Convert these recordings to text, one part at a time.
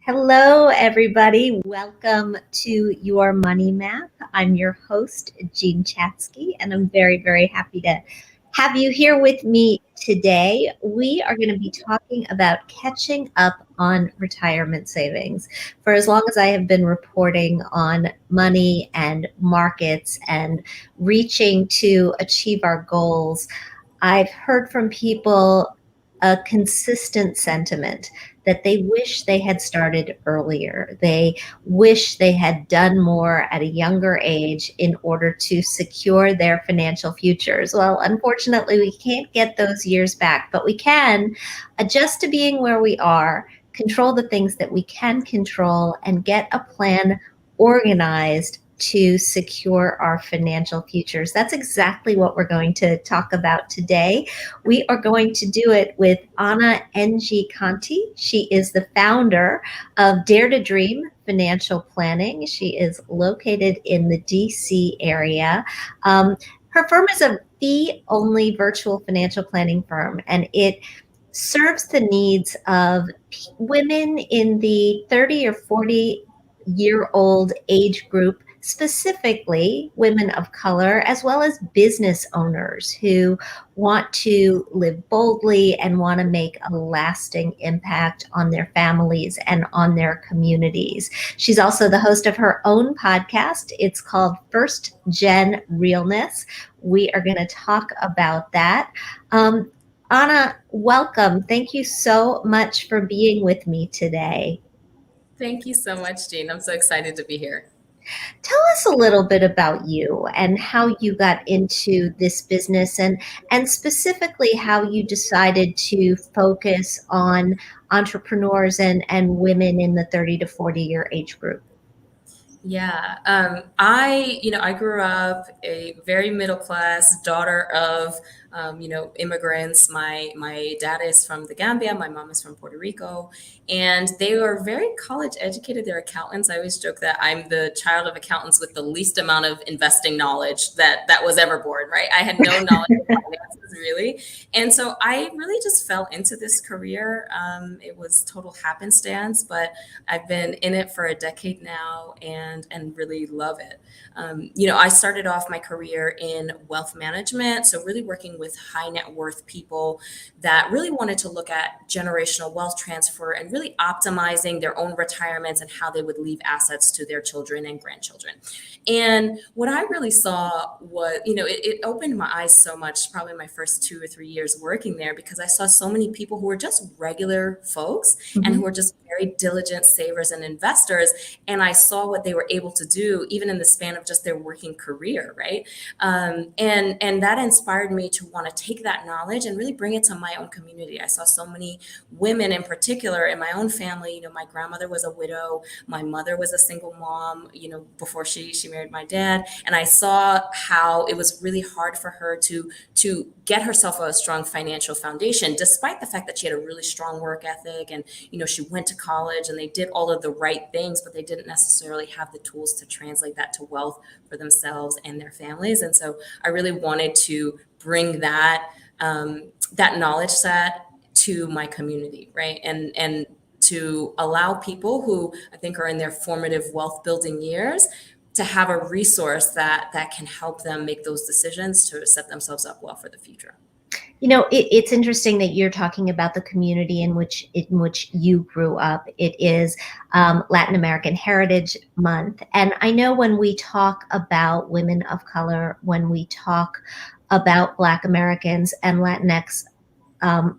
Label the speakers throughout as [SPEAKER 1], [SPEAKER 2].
[SPEAKER 1] Hello, everybody. Welcome to Your Money Map. I'm your host, Jean Chatzky, and I'm very, very happy to have you here with me today. We are going to be talking about catching up on retirement savings. For as long as I have been reporting on money and markets and reaching to achieve our goals, I've heard from people a consistent sentiment that they wish they had started earlier. They wish they had done more at a younger age in order to secure their financial futures. Well, unfortunately, we can't get those years back, but we can adjust to being where we are, control the things that we can control, and get a plan organized to secure our financial futures. That's exactly what we're going to talk about today. We are going to do it with Anna N'Jie Konte. She is the founder of Dare to Dream Financial Planning. She is located in the DC area. Her firm is a fee-only virtual financial planning firm, and it serves the needs of women in the 30 or 40-year-old age group, specifically women of color, as well as business owners who want to live boldly and want to make a lasting impact on their families and on their communities. She's also the host of her own podcast. It's called First Gen Realness. We are going to talk about that. Anna, welcome. Thank you so much for being with me today.
[SPEAKER 2] Thank you so much, Jean. I'm so excited to be here.
[SPEAKER 1] Tell us a little bit about you and how you got into this business and specifically how you decided to focus on entrepreneurs and women in the 30 to 40 year age group.
[SPEAKER 2] Yeah, I grew up a very middle class daughter of, immigrants. My dad is from the Gambia, my mom is from Puerto Rico, and they were very college educated. They're accountants. I always joke that I'm the child of accountants with the least amount of investing knowledge that was ever born. Right? I had no knowledge of finances really, and so I really just fell into this career. It was total happenstance, but I've been in it for a decade now and really love it. I started off my career in wealth management, so really working with high net worth people that really wanted to look at generational wealth transfer and really optimizing their own retirements and how they would leave assets to their children and grandchildren. And what I really saw was, it opened my eyes so much, probably my first 2 or 3 years working there, because I saw so many people who were just regular folks and who were just very diligent savers and investors. And I saw what they were able to do, even in the span of just their working career, right? And that inspired me to want to take that knowledge and really bring it to my own community. I saw so many women in particular in my own family. My grandmother was a widow. My mother was a single mom, before she married my dad. And I saw how it was really hard for her to get herself a strong financial foundation, despite the fact that she had a really strong work ethic and, she went to college and they did all of the right things, but they didn't necessarily have the tools to translate that to wealth for themselves and their families. And so I really wanted to bring that knowledge set to my community, right? And to allow people who I think are in their formative wealth building years to have a resource that can help them make those decisions to set themselves up well for the future.
[SPEAKER 1] It's interesting that you're talking about the community in which you grew up. It is Latin American Heritage Month. And I know when we talk about women of color, when we talk about Black Americans and Latinx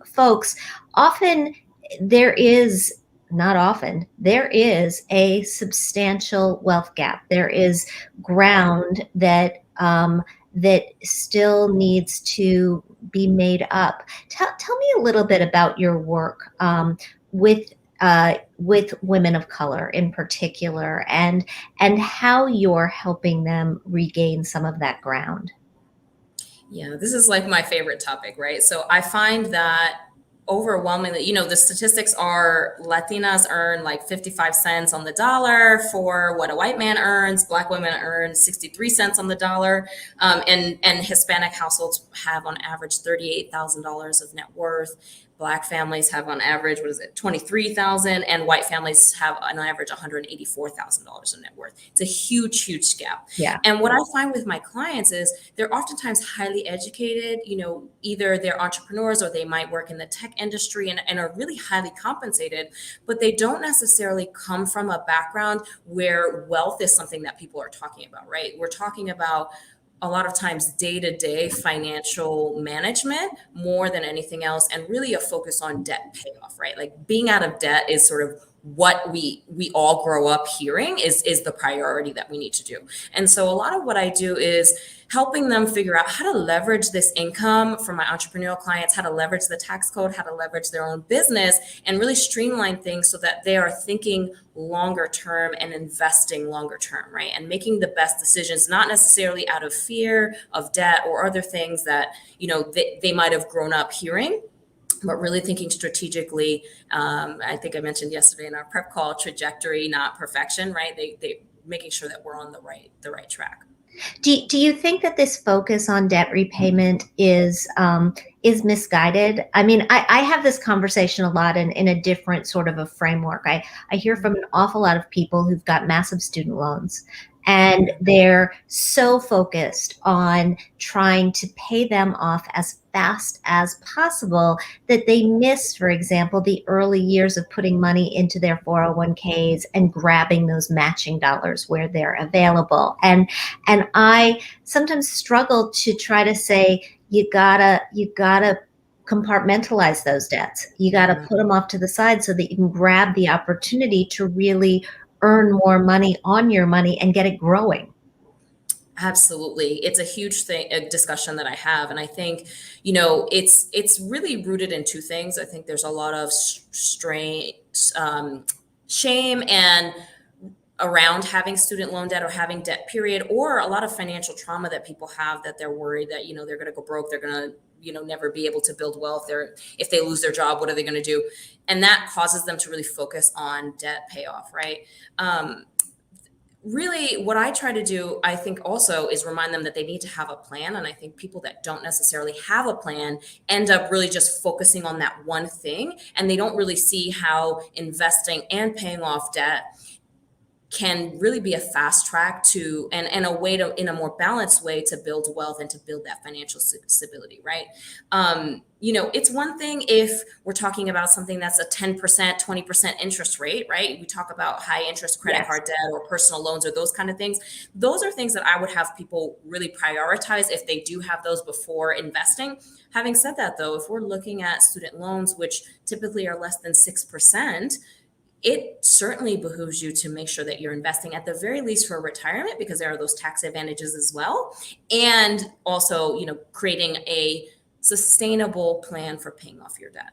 [SPEAKER 1] folks, often there is not often, there is a substantial wealth gap. There is ground that still needs to be made up. Tell me a little bit about your work with women of color in particular, and how you're helping them regain some of that ground.
[SPEAKER 2] Yeah, this is like my favorite topic, right? So I find that overwhelmingly, the statistics are Latinas earn like 55 cents on the dollar for what a white man earns. Black women earn 63 cents on the dollar. And Hispanic households have on average $38,000 of net worth. Black families have on average, 23,000, and white families have on average $184,000 in net worth. It's a huge, huge gap.
[SPEAKER 1] Yeah.
[SPEAKER 2] And what I find with my clients is they're oftentimes highly educated, either they're entrepreneurs or they might work in the tech industry and are really highly compensated, but they don't necessarily come from a background where wealth is something that people are talking about, right? We're talking about a lot of times day-to-day financial management more than anything else, and really a focus on debt payoff, right? Like being out of debt is sort of what we all grow up hearing is the priority that we need to do. And so a lot of what I do is helping them figure out how to leverage this income for my entrepreneurial clients, how to leverage the tax code, how to leverage their own business, and really streamline things so that they are thinking longer term and investing longer term, right? And making the best decisions, not necessarily out of fear of debt or other things that, they might have grown up hearing, but really thinking strategically. I think I mentioned yesterday in our prep call, trajectory, not perfection, right? They making sure that we're on the right track.
[SPEAKER 1] Do you think that this focus on debt repayment is misguided? I mean, I have this conversation a lot in a different sort of a framework. I hear from an awful lot of people who've got massive student loans, and they're so focused on trying to pay them off as fast as possible that they miss, for example, the early years of putting money into their 401ks and grabbing those matching dollars where they're available. And I sometimes struggle to try to say, you gotta compartmentalize those debts. You gotta put them off to the side so that you can grab the opportunity to really earn more money on your money and get it growing.
[SPEAKER 2] Absolutely. It's a huge thing, a discussion that I have. And I think, it's really rooted in two things. I think there's a lot of shame and around having student loan debt or having debt period, or a lot of financial trauma that people have, that they're worried that, they're going to go broke. They're going to, never be able to build wealth. If they lose their job, what are they going to do? And that causes them to really focus on debt payoff, right? Really, what I try to do, I think also, is remind them that they need to have a plan. And I think people that don't necessarily have a plan end up really just focusing on that one thing. And they don't really see how investing and paying off debt can really be a fast track to and a way to, in a more balanced way, to build wealth and to build that financial stability, right? It's one thing if we're talking about something that's a 10%, 20% interest rate, right? We talk about high interest credit card debt or personal loans or those kind of things. Those are things that I would have people really prioritize if they do have those before investing. Having said that, though, if we're looking at student loans, which typically are less than 6%, it certainly behooves you to make sure that you're investing at the very least for retirement, because there are those tax advantages as well. And also, creating a sustainable plan for paying off your debt.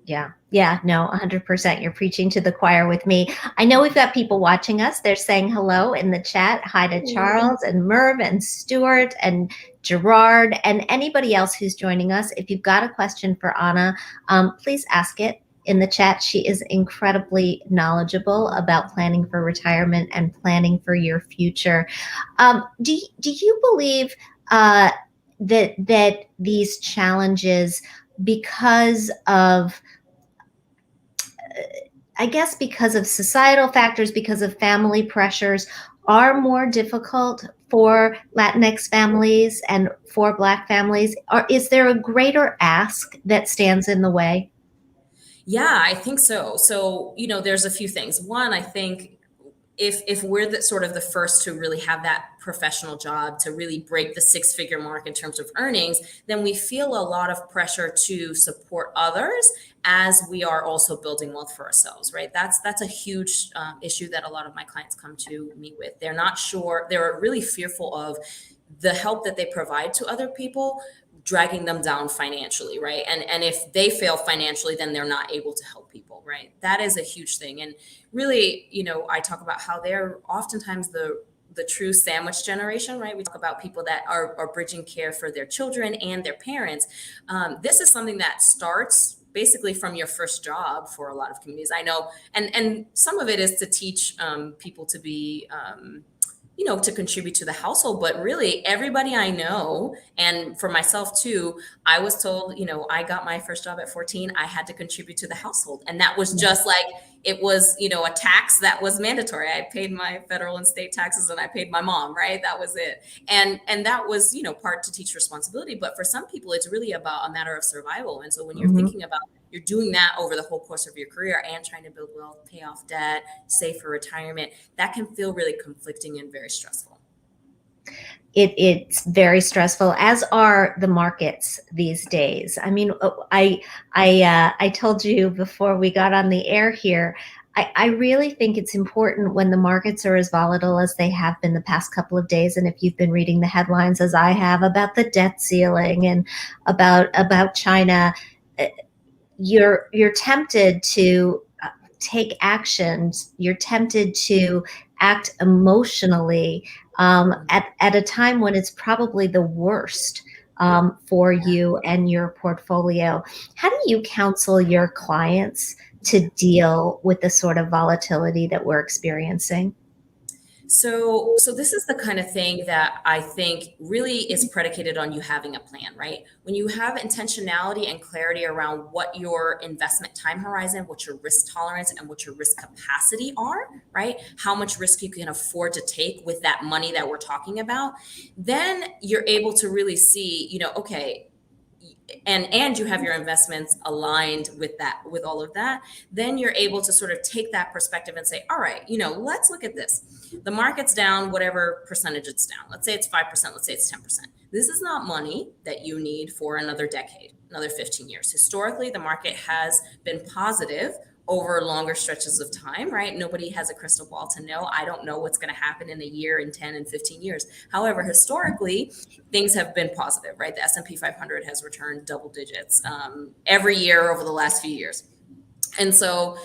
[SPEAKER 1] Yeah, no, 100%. You're preaching to the choir with me. I know we've got people watching us. They're saying hello in the chat. Hi to Charles and Merv and Stuart and Gerard and anybody else who's joining us. If you've got a question for Anna, please ask it in the chat. She is incredibly knowledgeable about planning for retirement and planning for your future. Do you believe that these challenges, because of because of societal factors, because of family pressures, are more difficult for Latinx families and for Black families? Or is there a greater ask that stands in the way?
[SPEAKER 2] Yeah, I think so. So, there's a few things. One, I think if we're the first to really have that professional job, to really break the 6-figure mark in terms of earnings, then we feel a lot of pressure to support others as we are also building wealth for ourselves, right? That's a huge issue that a lot of my clients come to me with. They're not sure, they're really fearful of the help that they provide to other people dragging them down financially, right? And if they fail financially, then they're not able to help people, right? That is a huge thing. And really, I talk about how they're oftentimes the true sandwich generation, right? We talk about people that are bridging care for their children and their parents. This is something that starts basically from your first job for a lot of communities. I know, and some of it is to teach people to be to contribute to the household. But really, everybody I know, and for myself too, I was told, I got my first job at 14. I had to contribute to the household. And that was just like, it was, a tax that was mandatory. I paid my federal and state taxes and I paid my mom, right? That was it. And that was, part to teach responsibility. But for some people, it's really about a matter of survival. And so when you're thinking about, you're doing that over the whole course of your career and trying to build wealth, pay off debt, save for retirement, that can feel really conflicting and very stressful.
[SPEAKER 1] It's very stressful, as are the markets these days. I mean, I told you before we got on the air here, I really think it's important when the markets are as volatile as they have been the past couple of days. And if you've been reading the headlines as I have about the debt ceiling and about China, you're tempted to take actions. You're tempted to act emotionally at a time when it's probably the worst for you and your portfolio. How do you counsel your clients to deal with the sort of volatility that we're experiencing?
[SPEAKER 2] So this is the kind of thing that I think really is predicated on you having a plan, right? When you have intentionality and clarity around what your investment time horizon, what your risk tolerance, and what your risk capacity are, right? How much risk you can afford to take with that money that we're talking about, then you're able to really see, okay, and you have your investments aligned with that, with all of that, then you're able to sort of take that perspective and say, all right, let's look at this. The market's down, whatever percentage it's down. Let's say it's 5%, let's say it's 10%. This is not money that you need for another decade, another 15 years. Historically, the market has been positive over longer stretches of time, right? Nobody has a crystal ball to know. I don't know what's going to happen in a year, in 10 and 15 years. However, historically, things have been positive, right? The S&P 500 has returned double digits every year over the last few years. And so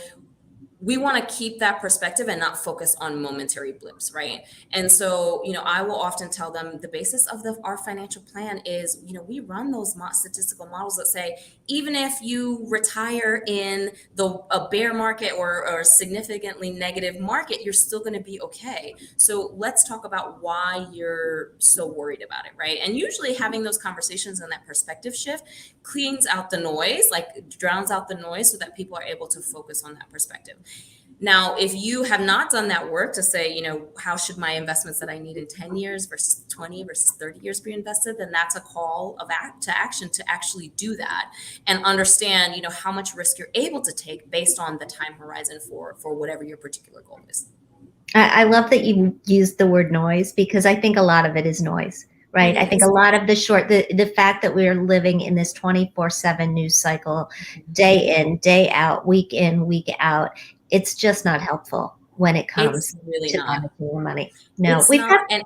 [SPEAKER 2] we want to keep that perspective and not focus on momentary blips, right? And so, I will often tell them the basis of our financial plan is, we run those statistical models that say, even if you retire in a bear market or a significantly negative market, you're still going to be okay. So let's talk about why you're so worried about it, right? And usually having those conversations and that perspective shift cleans out the noise, like drowns out the noise so that people are able to focus on that perspective. Now, if you have not done that work to say, how should my investments that I need in 10 years versus 20 versus 30 years be invested, then that's a call to action to actually do that and understand, how much risk you're able to take based on the time horizon for whatever your particular goal is.
[SPEAKER 1] I love that you used the word noise, because I think a lot of it is noise, right? I think a lot of the fact that we are living in this 24/7 news cycle, day in, day out, week in, week out, it's just not helpful when it comes
[SPEAKER 2] really
[SPEAKER 1] to managing your money. No,
[SPEAKER 2] it's not. And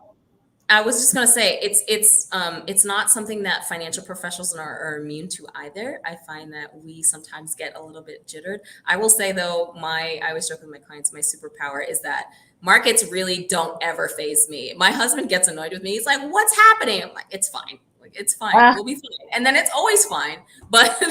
[SPEAKER 2] I was just going to say, it's not something that financial professionals are immune to either. I find that we sometimes get a little bit jittered. I will say though, I always joke with my clients, my superpower is that markets really don't ever faze me. My husband gets annoyed with me. He's like, "What's happening?" I'm like, "It's fine. Like, it's fine. We'll be fine." And then it's always fine. But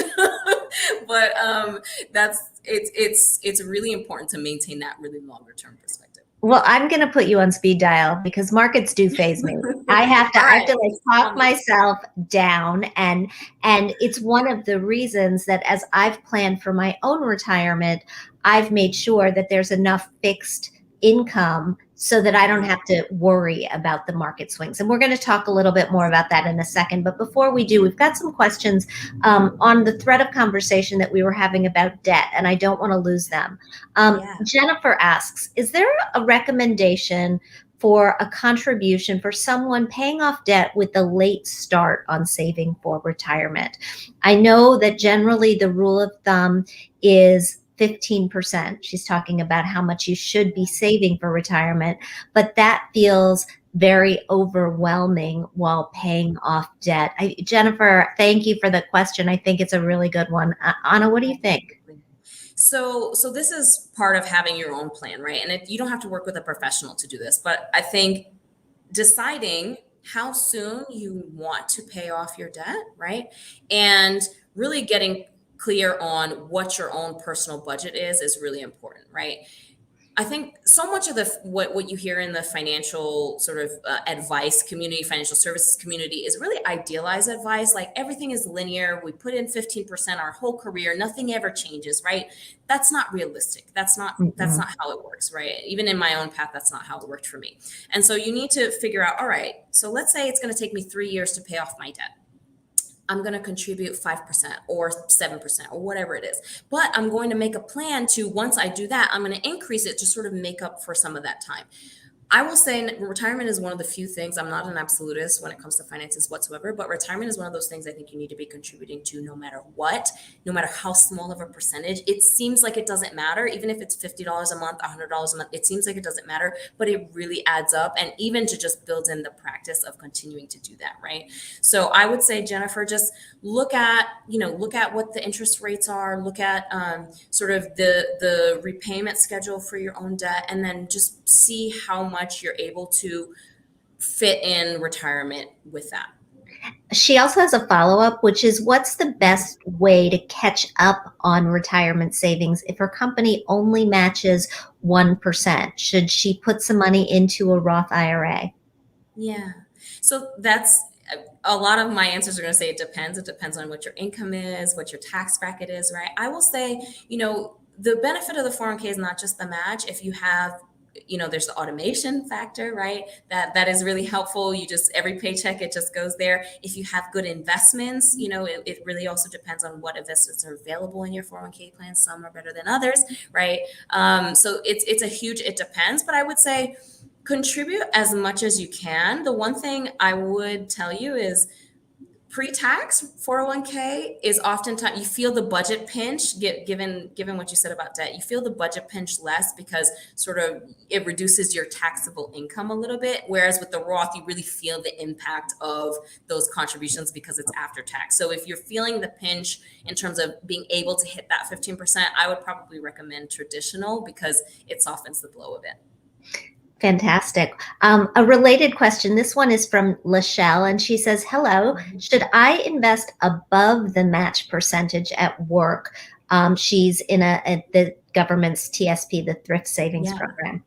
[SPEAKER 2] it's really important to maintain that really longer term perspective.
[SPEAKER 1] Well, I'm going to put you on speed dial, because markets do faze me. I have to like talk myself down, and it's one of the reasons that as I've planned for my own retirement, I've made sure that there's enough fixed income so that I don't have to worry about the market swings. And we're going to talk a little bit more about that in a second. But before we do, we've got some questions on the thread of conversation that we were having about debt, and I don't want to lose them. Jennifer asks, is there a recommendation for a contribution for someone paying off debt with a late start on saving for retirement? I know that generally the rule of thumb is 15%. She's talking about how much you should be saving for retirement, but that feels very overwhelming while paying off debt. Jennifer, thank you for the question. I think it's a really good one. Anna, what do you think?
[SPEAKER 2] So this is part of having your own plan, right? And you don't have to work with a professional to do this, but I think deciding how soon you want to pay off your debt, right? And really getting clear on what your own personal budget is really important, right? I think so much of the what you hear in the financial sort of advice community, financial services community, is really idealized advice. Like everything is linear. We put in 15% our whole career, nothing ever changes, right? That's not realistic. That's
[SPEAKER 1] Mhm.
[SPEAKER 2] not how it works, right? Even in my own path, that's not how it worked for me. And so you need to figure out, all right, so let's say it's going to take me 3 years to pay off my debt. I'm going to contribute 5% or 7% or whatever it is. But I'm going to make a plan to, once I do that, I'm going to increase it to sort of make up for some of that time. I will say retirement is one of the few things, I'm not an absolutist when it comes to finances whatsoever, but retirement is one of those things I think you need to be contributing to no matter what, no matter how small of a percentage. It seems like it doesn't matter, even if it's $50 a month, $100 a month, it seems like it doesn't matter, but it really adds up. And even to just build in the practice of continuing to do that, right? So I would say, Jennifer, just look at what the interest rates are, look at sort of the repayment schedule for your own debt, and then just see how much you're able to fit in retirement with that.
[SPEAKER 1] She also has a follow-up, which is what's the best way to catch up on retirement savings if her company only matches 1%? Should she put some money into a Roth IRA?
[SPEAKER 2] Yeah. So that's a lot of my answers are going to say it depends. It depends on what your income is, what your tax bracket is, right? I will say, the benefit of the 401k is not just the match. If you have, there's the automation factor, right? That is really helpful. You just, every paycheck, it just goes there. If you have good investments, it really also depends on what investments are available in your 401k plan. Some are better than others, right? So it's a huge, it depends, but I would say, contribute as much as you can. The one thing I would tell you is pre-tax 401k is oftentimes you feel the budget pinch given what you said about debt. You feel the budget pinch less because sort of it reduces your taxable income a little bit. Whereas with the Roth, you really feel the impact of those contributions because it's after tax. So if you're feeling the pinch in terms of being able to hit that 15%, I would probably recommend traditional because it softens the blow of it.
[SPEAKER 1] Fantastic. A related question. This one is from Lachelle, and she says, hello, should I invest above the match percentage at work? She's in the government's TSP, the Thrift Savings Program.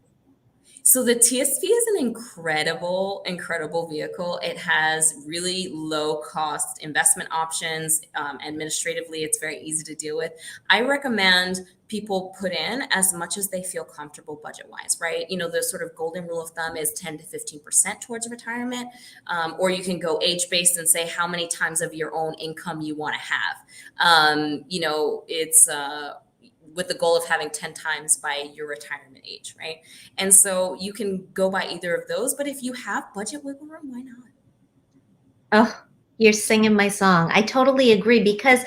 [SPEAKER 2] So the TSP is an incredible, incredible vehicle. It has really low cost investment options. Administratively, it's very easy to deal with. I recommend people put in as much as they feel comfortable budget wise, right? The sort of golden rule of thumb is 10 to 15% towards retirement. Or you can go age based and say how many times of your own income you want to have. It's with the goal of having 10 times by your retirement age, right? And so you can go by either of those, but if you have budget wiggle room, why not?
[SPEAKER 1] Oh, you're singing my song. I totally agree because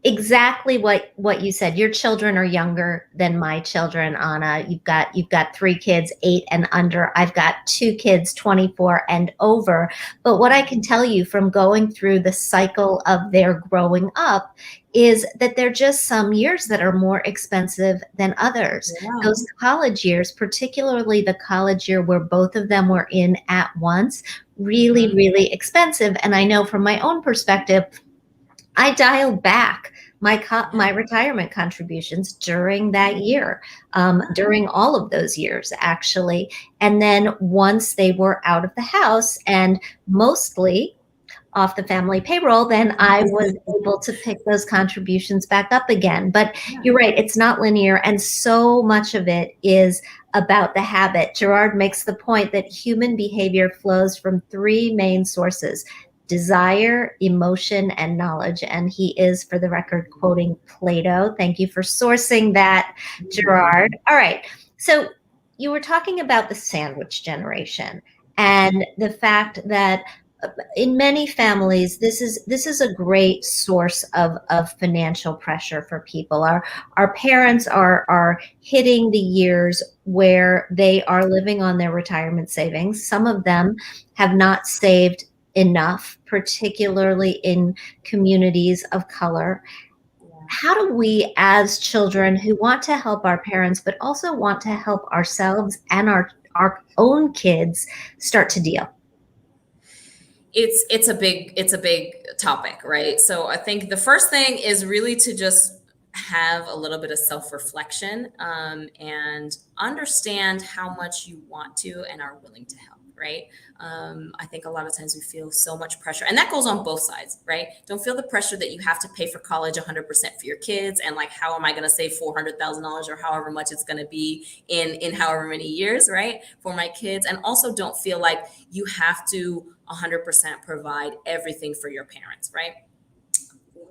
[SPEAKER 1] exactly what you said. Your children are younger than my children, Anna. You've got 3 kids, 8 and under. I've got 2 kids, 24 and over. But what I can tell you from going through the cycle of their growing up is that there are just some years that are more expensive than others.
[SPEAKER 2] Yeah.
[SPEAKER 1] Those college years, particularly the college year where both of them were in at once, really, really expensive. And I know from my own perspective, I dialed back my retirement contributions during that year, during all of those years, actually. And then once they were out of the house and mostly off the family payroll, then I was able to pick those contributions back up again. But you're right, it's not linear. And so much of it is about the habit. Gerard makes the point that human behavior flows from 3 main sources: desire, emotion, and knowledge. And he is, for the record, quoting Plato. Thank you for sourcing that, Gerard. All right. So you were talking about the sandwich generation and the fact that in many families, this is a great source of financial pressure for people. Our parents are hitting the years where they are living on their retirement savings. Some of them have not saved enough, particularly in communities of color. How do we, as children who want to help our parents, but also want to help ourselves and our own kids, start to deal?
[SPEAKER 2] It's a big topic, right? So I think the first thing is really to just have a little bit of self-reflection, and understand how much you want to and are willing to help, right? I think a lot of times we feel so much pressure, and that goes on both sides, right? Don't feel the pressure that you have to pay for college 100% for your kids, and like, how am I going to save $400,000 or however much it's going to be in however many years, right, for my kids? And also don't feel like you have to 100% provide everything for your parents, right?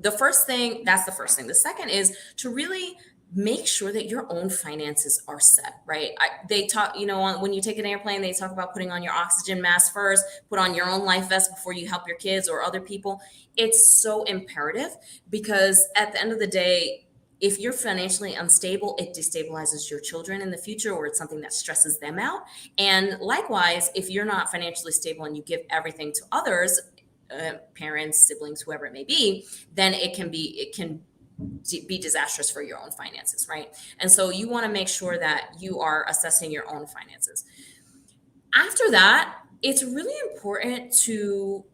[SPEAKER 2] That's the first thing. The second is to really make sure that your own finances are set, right? They talk, when you take an airplane, they talk about putting on your oxygen mask first, put on your own life vest before you help your kids or other people. It's so imperative, because at the end of the day, if you're financially unstable, it destabilizes your children in the future, or it's something that stresses them out. And likewise, if you're not financially stable and you give everything to others, parents, siblings, whoever it may be, then it can be disastrous for your own finances, right? And so you want to make sure that you are assessing your own finances. After that, it's really important to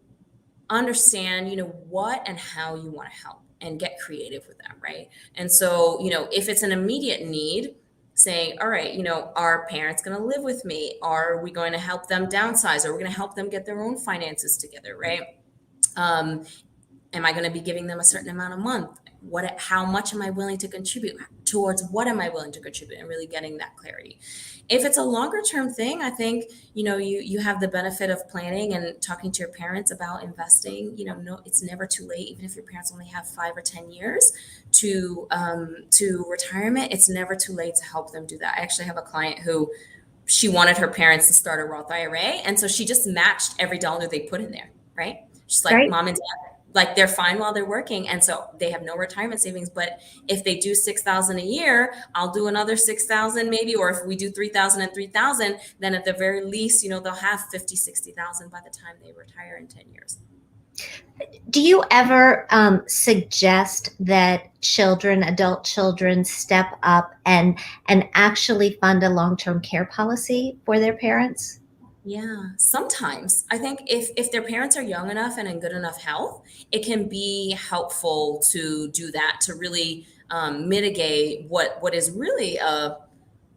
[SPEAKER 2] understand, what and how you want to help, and get creative with that, right? And so, if it's an immediate need, saying, all right, are parents going to live with me? Are we going to help them downsize? Are we going to help them get their own finances together, right? Am I going to be giving them a certain amount a month? How much am I willing to contribute towards? What am I willing to contribute? And really getting that clarity. If it's a longer term thing, I think, you have the benefit of planning and talking to your parents about investing. No, it's never too late. Even if your parents only have 5 or 10 years to retirement, it's never too late to help them do that. I actually have a client who, she wanted her parents to start a Roth IRA. And so she just matched every dollar they put in there, right? She's like,
[SPEAKER 1] Right.
[SPEAKER 2] Mom and Dad, like, they're fine while they're working. And so they have no retirement savings. But if they do 6,000 a year, I'll do another 6,000 maybe. Or if we do 3,000 and 3,000, then at the very least, they'll have 50, 60,000 by the time they retire in 10 years.
[SPEAKER 1] Do you ever suggest that adult children, step up and actually fund a long-term care policy for their parents?
[SPEAKER 2] Yeah, sometimes I think if their parents are young enough and in good enough health, it can be helpful to do that, to really mitigate what is really a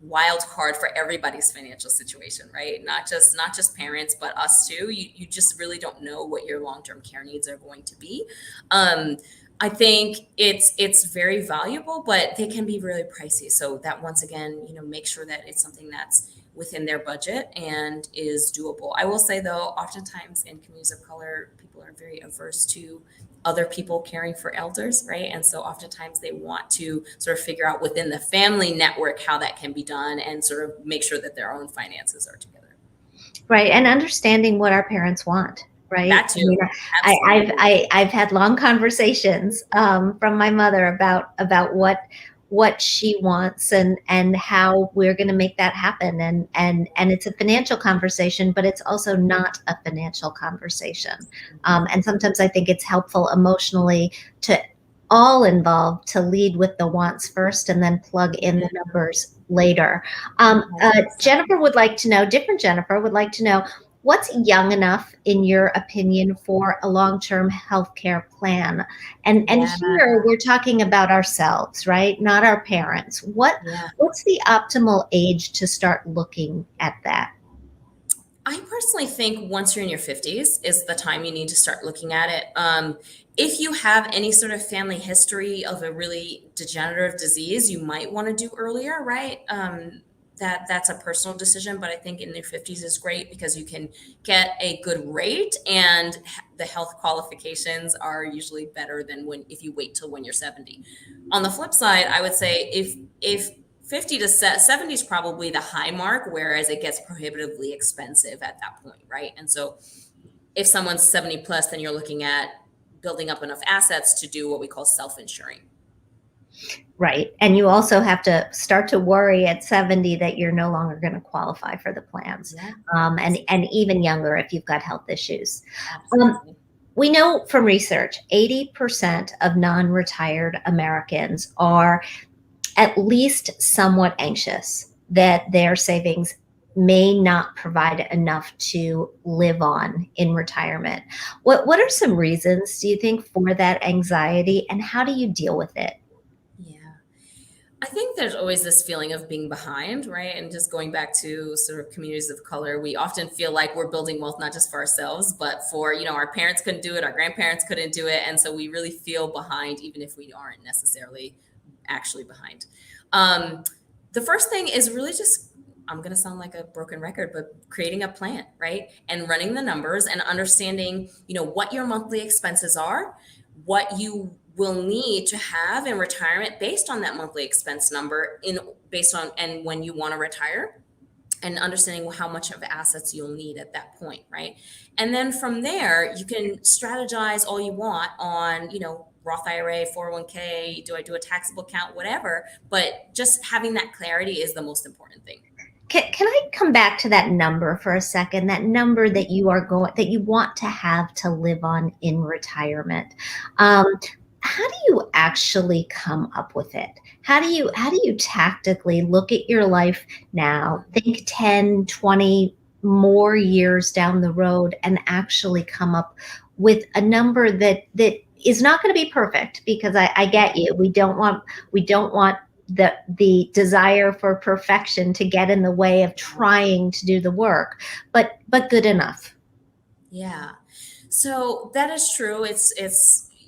[SPEAKER 2] wild card for everybody's financial situation, right? Not just parents, but us too. You just really don't know what your long-term care needs are going to be. I think it's very valuable, but they can be really pricey. So that, once again, make sure that it's something that's within their budget and is doable. I will say, though, oftentimes in communities of color, people are very averse to other people caring for elders, right? And so oftentimes they want to sort of figure out within the family network how that can be done, and sort of make sure that their own finances are together.
[SPEAKER 1] Right. And understanding what our parents want. Right.
[SPEAKER 2] That too.
[SPEAKER 1] I've had long conversations from my mother about what she wants and how we're going to make that happen. And it's a financial conversation, but it's also not a financial conversation. And sometimes I think it's helpful emotionally to all involved to lead with the wants first and then plug in the numbers later. Jennifer would like to know, what's young enough, in your opinion, for a long-term healthcare plan? And here we're talking about ourselves, right? Not our parents. What's the optimal age to start looking at that?
[SPEAKER 2] I personally think once you're in your 50s is the time you need to start looking at it. If you have any sort of family history of a really degenerative disease, you might want to do earlier, right? That's a personal decision, but I think in your 50s is great, because you can get a good rate, and the health qualifications are usually better than if you wait till when you're 70. On the flip side, I would say if 50 to 70 is probably the high mark, whereas it gets prohibitively expensive at that point, right? And so if someone's 70 plus, then you're looking at building up enough assets to do what we call self-insuring.
[SPEAKER 1] Right. And you also have to start to worry at 70 that you're no longer going to qualify for the plans.
[SPEAKER 2] Yeah.
[SPEAKER 1] And even younger if you've got health issues.
[SPEAKER 2] Absolutely.
[SPEAKER 1] We know from research, 80% of non-retired Americans are at least somewhat anxious that their savings may not provide enough to live on in retirement. What are some reasons, do you think, for that anxiety, and how do you deal with it?
[SPEAKER 2] Yeah, I think there's always this feeling of being behind, right? And just going back to sort of communities of color, we often feel like we're building wealth not just for ourselves, but for, our parents couldn't do it, our grandparents couldn't do it. And so we really feel behind, even if we aren't necessarily actually behind. Um, the first thing is really just, I'm going to sound like a broken record, but creating a plan, right? And running the numbers and understanding, what your monthly expenses are, what you will need to have in retirement based on that monthly expense number based on and when you want to retire, and understanding how much of assets you'll need at that point, right? And then from there, you can strategize all you want on, Roth IRA, 401k, do I do a taxable account, whatever, but just having that clarity is the most important thing.
[SPEAKER 1] Can I come back to that number for a second? That number that you want to have to live on in retirement. How do you actually come up with it? How do you tactically look at your life now, think 10, 20 more years down the road, and actually come up with a number that is not going to be perfect? Because I get you. We don't want the desire for perfection to get in the way of trying to do the work, but good enough.
[SPEAKER 2] Yeah. So that is true. It's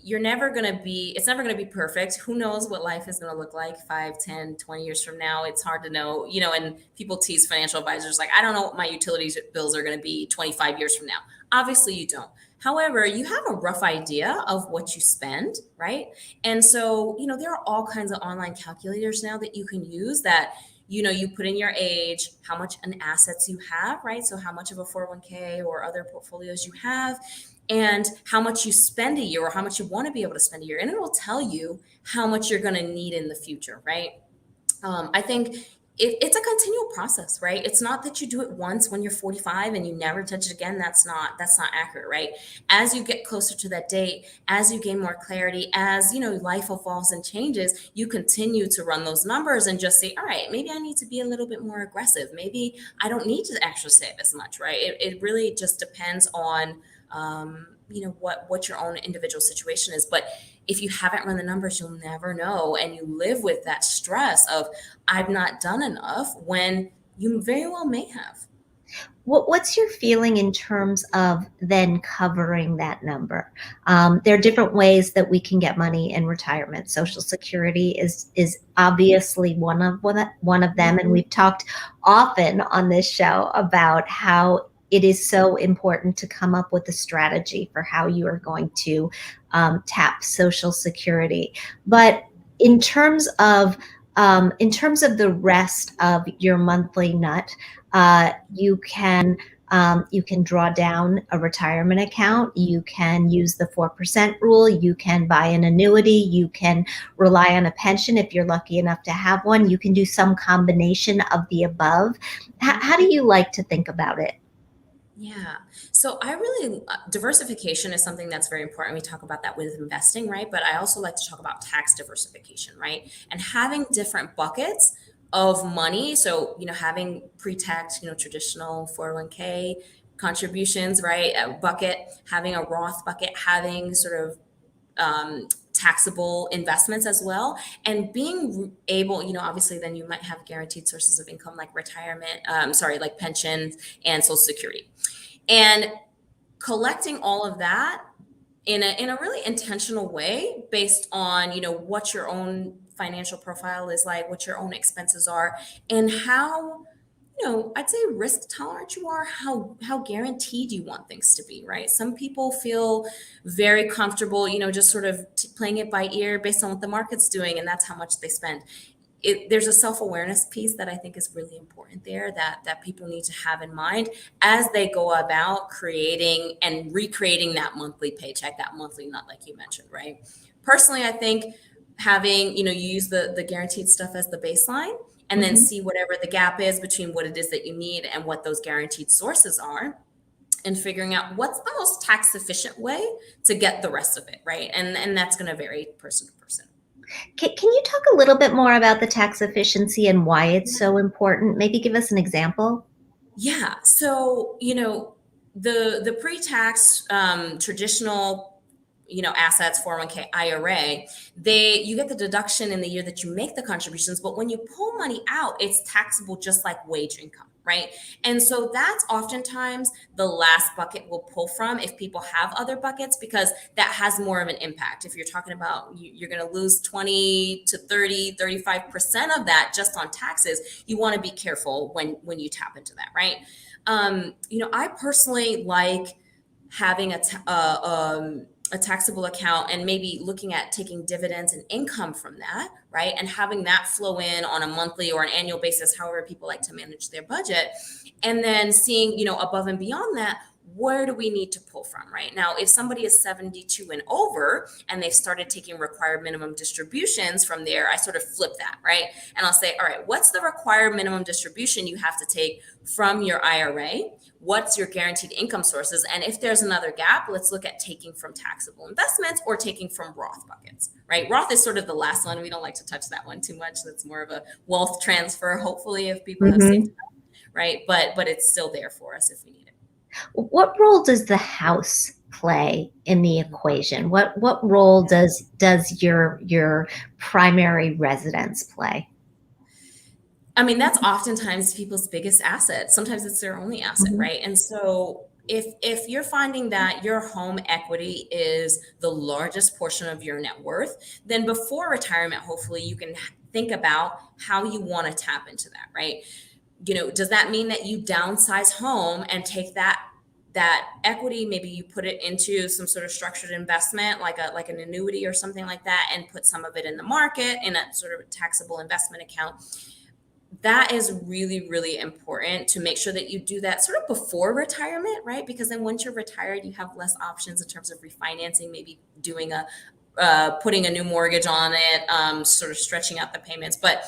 [SPEAKER 2] never going to be perfect. Who knows what life is going to look like 5, 10, 20 years from now? It's hard to know, and people tease financial advisors like, I don't know what my utilities bills are going to be 25 years from now. Obviously you don't. However, you have a rough idea of what you spend, right? And so, there are all kinds of online calculators now that you can use that, you put in your age, how much in assets you have, right? So how much of a 401k or other portfolios you have, and how much you spend a year or how much you want to be able to spend a year. And it will tell you how much you're going to need in the future, right? I think it's a continual process, right? It's not that you do it once when you're 45 and you never touch it again. That's not accurate, right? As you get closer to that date, as you gain more clarity, as life evolves and changes, you continue to run those numbers and just say, all right, maybe I need to be a little bit more aggressive. Maybe I don't need to actually save as much, right? It really just depends on what your own individual situation is. But if you haven't run the numbers, you'll never know. And you live with that stress of, I've not done enough, when you very well may have.
[SPEAKER 1] What's your feeling in terms of then covering that number? There are different ways that we can get money in retirement. Social Security is obviously one of them, and we've talked often on this show about how it is so important to come up with a strategy for how you are going to tap Social Security. But in terms of the rest of your monthly nut, you can draw down a retirement account. You can use the 4% rule. You can buy an annuity. You can rely on a pension if you're lucky enough to have one. You can do some combination of the above. How do you like to think about it?
[SPEAKER 2] Yeah. So diversification is something that's very important. We talk about that with investing, right? But I also like to talk about tax diversification, right? And having different buckets of money. So, having pre-tax, traditional 401k contributions, right? A bucket, having a Roth bucket, having sort of taxable investments as well, and being able, obviously then you might have guaranteed sources of income like retirement, like pensions and Social Security, and collecting all of that in a really intentional way based on, what your own financial profile is like, what your own expenses are, and how, I'd say risk tolerant you are, how guaranteed you want things to be, right? Some people feel very comfortable, just sort of playing it by ear based on what the market's doing, and that's how much they spend. There's a self-awareness piece that I think is really important there that people need to have in mind as they go about creating and recreating that monthly paycheck, that monthly nut, like you mentioned, right? Personally, I think having, you use the guaranteed stuff as the baseline, and then see whatever the gap is between what it is that you need and what those guaranteed sources are, and figuring out what's the most tax efficient way to get the rest of it, right? And that's going to vary person to person.
[SPEAKER 1] Can you talk a little bit more about the tax efficiency and why it's so important? Maybe give us an example.
[SPEAKER 2] Yeah. So, the pre-tax traditional assets, 401k, IRA, you get the deduction in the year that you make the contributions, but when you pull money out, it's taxable just like wage income, right? And so that's oftentimes the last bucket we'll pull from if people have other buckets, because that has more of an impact. If you're talking about you're going to lose 20 to 30, 35% of that just on taxes, you want to be careful when you tap into that, right? I personally like having a taxable account and maybe looking at taking dividends and income from that, right? And having that flow in on a monthly or an annual basis, however people like to manage their budget. And then seeing, above and beyond that, where do we need to pull from, right? Now, if somebody is 72 and over and they've started taking required minimum distributions from there, I sort of flip that, right? And I'll say, all right, what's the required minimum distribution you have to take from your IRA? What's your guaranteed income sources? And if there's another gap, let's look at taking from taxable investments or taking from Roth buckets, right? Roth is sort of the last one. We don't like to touch that one too much. That's more of a wealth transfer, hopefully, if people have saved enough, right? But it's still there for us if we need it.
[SPEAKER 1] What role does the house play in the equation? What role does your primary residence play?
[SPEAKER 2] I mean, that's oftentimes people's biggest asset. Sometimes it's their only asset, right? And so if you're finding that your home equity is the largest portion of your net worth, then before retirement, hopefully you can think about how you want to tap into that, right? Does that mean that you downsize home and take that equity, maybe you put it into some sort of structured investment, like an annuity or something like that, and put some of it in the market in a sort of taxable investment account? That is really, really important to make sure that you do that sort of before retirement, right? Because then once you're retired, you have less options in terms of refinancing, maybe doing putting a new mortgage on it, sort of stretching out the payments. But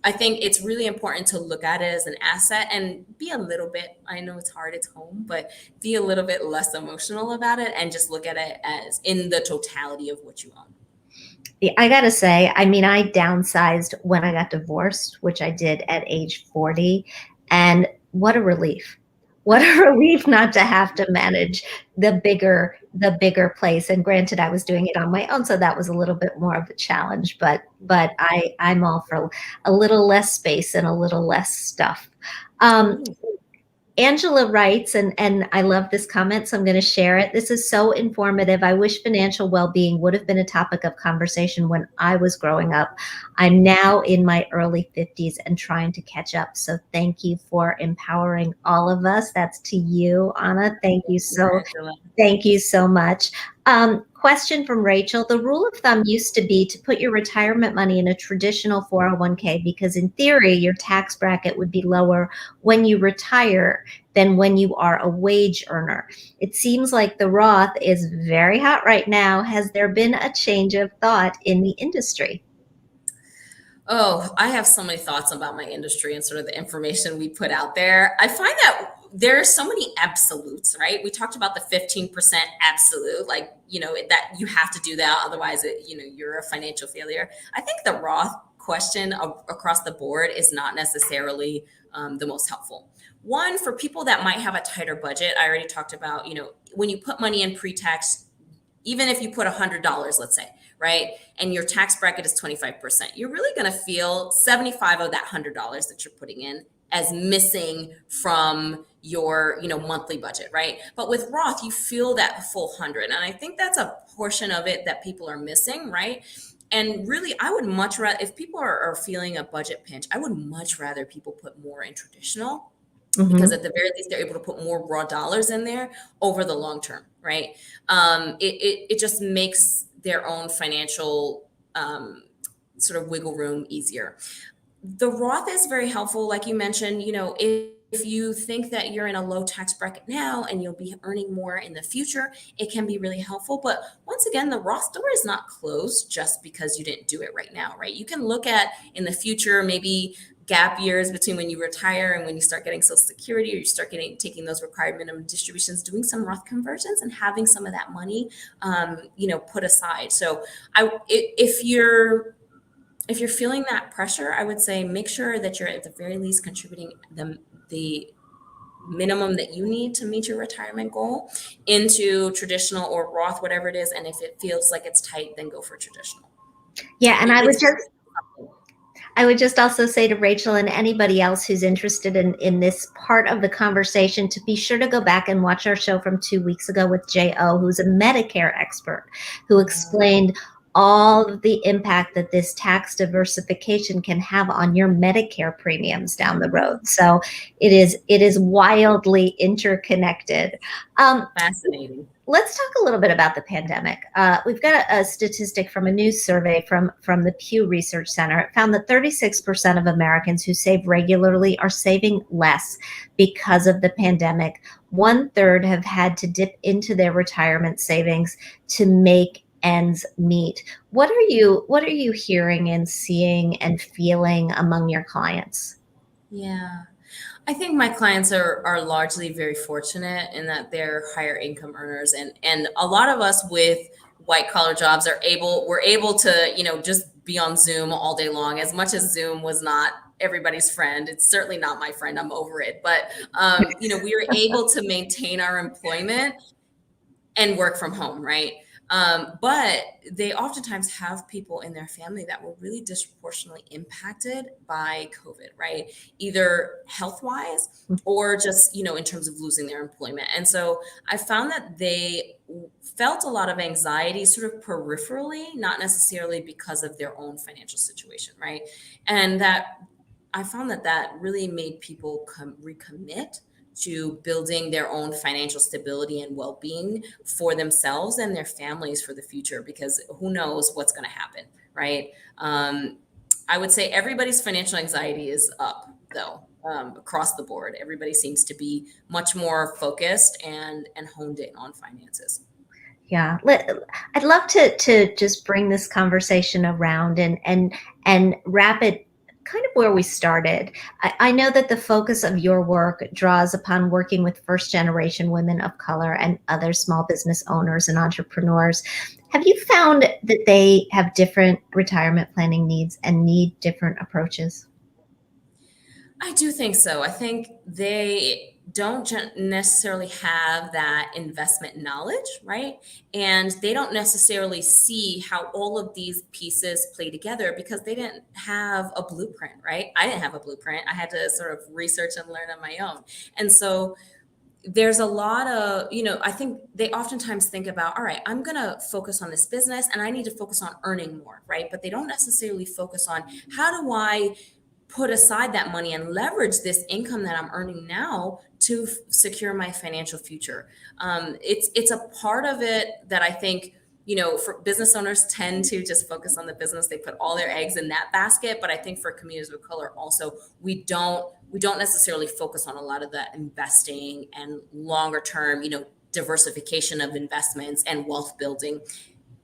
[SPEAKER 2] I think it's really important to look at it as an asset and be a little bit, I know it's hard, it's home, but be a little bit less emotional about it and just look at it as in the totality of what you own.
[SPEAKER 1] I got to say, I mean, I downsized when I got divorced, which I did at age 40. And what a relief. What a relief not to have to manage the bigger place. And granted, I was doing it on my own, so that was a little bit more of a challenge. But I'm all for a little less space and a little less stuff. Angela writes, and I love this comment, so I'm going to share it. This is so informative. I wish financial well-being would have been a topic of conversation when I was growing up. I'm now in my early 50s and trying to catch up. So thank you for empowering all of us. That's to you, Anna. Thank you so much. Question from Rachel. The rule of thumb used to be to put your retirement money in a traditional 401k because in theory, your tax bracket would be lower when you retire than when you are a wage earner. It seems like the Roth is very hot right now. Has there been a change of thought in the industry?
[SPEAKER 2] Oh, I have so many thoughts about my industry and sort of the information we put out there. I find that there are so many absolutes, right? We talked about the 15% absolute, like, that you have to do that. Otherwise, you're a financial failure. I think the Roth question across the board is not necessarily the most helpful. One, for people that might have a tighter budget, I already talked about, when you put money in pre-tax, even if you put $100, let's say, right, and your tax bracket is 25%, you're really going to feel 75 of that $100 that you're putting in as missing from your monthly budget, right? But with Roth, you feel that full 100, and I think that's a portion of it that people are missing, right? And really, I would much rather, if people are feeling a budget pinch, I would much rather people put more in traditional, because at the very least they're able to put more raw dollars in there over the long term, right? It just makes their own financial sort of wiggle room easier. The Roth is very helpful, like you mentioned. If you think that you're in a low tax bracket now and you'll be earning more in the future, it can be really helpful. But once again, the Roth door is not closed just because you didn't do it right now, right? You can look at in the future, maybe gap years between when you retire and when you start getting Social Security, or you start taking those required minimum distributions, doing some Roth conversions and having some of that money, put aside. So if you're feeling that pressure, I would say make sure that you're at the very least contributing the minimum that you need to meet your retirement goal into traditional or Roth, whatever it is. And if it feels like it's tight, then go for traditional.
[SPEAKER 1] Yeah, and
[SPEAKER 2] It's
[SPEAKER 1] I would just also say to Rachel and anybody else who's interested in this part of the conversation to be sure to go back and watch our show from 2 weeks ago with J.O., who's a Medicare expert, who explained all of the impact that this tax diversification can have on your Medicare premiums down the road. So it is wildly interconnected.
[SPEAKER 2] fascinating.
[SPEAKER 1] Let's talk a little bit about the pandemic. We've got a statistic from a new survey from the Pew Research Center. It found that 36% of Americans who save regularly are saving less because of the pandemic. 1/3 have had to dip into their retirement savings to make ends meet. What are you hearing and seeing and feeling among your clients?
[SPEAKER 2] Yeah. I think my clients are largely very fortunate in that they're higher income earners, and a lot of us with white collar jobs we're able to, just be on Zoom all day long. As much as Zoom was not everybody's friend, it's certainly not my friend. I'm over it. But we were able to maintain our employment and work from home, right? But they oftentimes have people in their family that were really disproportionately impacted by COVID, right? Either health wise or just, in terms of losing their employment. And so I found that they felt a lot of anxiety sort of peripherally, not necessarily because of their own financial situation, right? And that I found that really made people recommit to building their own financial stability and well-being for themselves and their families for the future, because who knows what's going to happen, right? I would say everybody's financial anxiety is up, though, across the board. Everybody seems to be much more focused and honed in on finances.
[SPEAKER 1] Yeah, I'd love to just bring this conversation around and wrap it kind of where we started. I know that the focus of your work draws upon working with first generation women of color and other small business owners and entrepreneurs. Have you found that they have different retirement planning needs and need different approaches?
[SPEAKER 2] I do think so. I think they don't necessarily have that investment knowledge, right? And they don't necessarily see how all of these pieces play together because they didn't have a blueprint, right? I didn't have a blueprint. I had to sort of research and learn on my own. And so there's a lot of, I think they oftentimes think about, all right, I'm going to focus on this business and I need to focus on earning more, right? But they don't necessarily focus on how do I put aside that money and leverage this income that I'm earning now to secure my financial future. It's a part of it that I think, for business owners tend to just focus on the business. They put all their eggs in that basket. But I think for communities of color also, we don't necessarily focus on a lot of that investing and longer term, diversification of investments and wealth building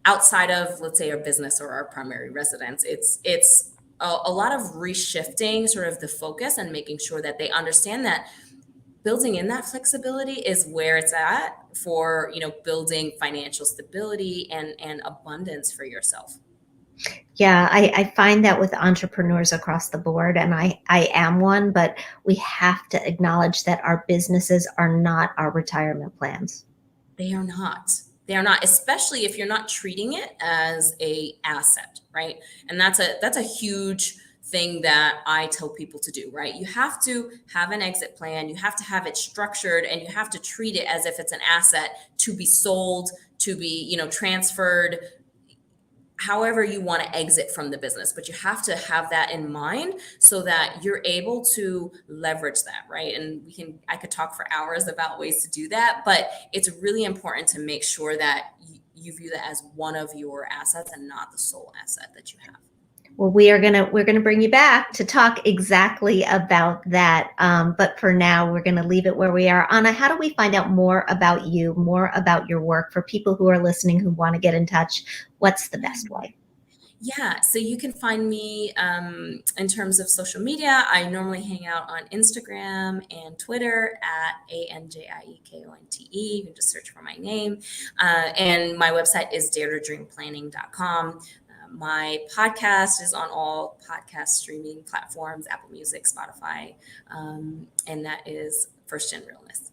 [SPEAKER 2] outside of, let's say, our business or our primary residence. It's a lot of reshifting sort of the focus and making sure that they understand that building in that flexibility is where it's at for, building financial stability and abundance for yourself.
[SPEAKER 1] Yeah, I find that with entrepreneurs across the board, and I am one, but we have to acknowledge that our businesses are not our retirement plans.
[SPEAKER 2] They are not. They are not, especially if you're not treating it as a asset, right? And that's a huge thing that I tell people to do, right? You have to have an exit plan, you have to have it structured, and you have to treat it as if it's an asset to be sold, to be, transferred, however you want to exit from the business. But you have to have that in mind so that you're able to leverage that, right? And I could talk for hours about ways to do that, but it's really important to make sure that you view that as one of your assets and not the sole asset that you have.
[SPEAKER 1] Well, we're gonna bring you back to talk exactly about that. But for now, we're gonna leave it where we are. Anna, how do we find out more about you, more about your work for people who are listening who want to get in touch? What's the best way?
[SPEAKER 2] Yeah, so you can find me in terms of social media. I normally hang out on Instagram and Twitter at ANJIEKONTE. You can just search for my name. And my website is daretodreamplanning.com. My podcast is on all podcast streaming platforms, Apple Music, Spotify, and that is First Gen Realness.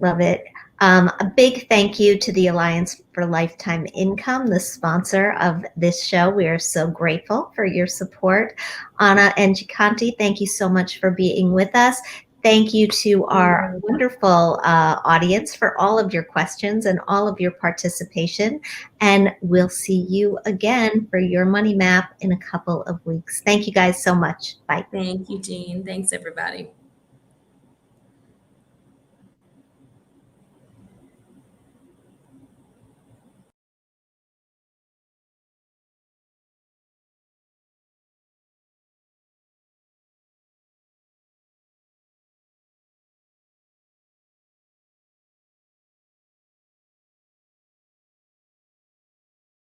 [SPEAKER 1] Love it. A big thank you to the Alliance for Lifetime Income, the sponsor of this show. We are so grateful for your support. Anna N'Jie Konte, thank you so much for being with us. Thank you to our wonderful audience for all of your questions and all of your participation. And we'll see you again for your money map in a couple of weeks. Thank you guys so much. Bye.
[SPEAKER 2] Thank you, Jean. Thanks, everybody.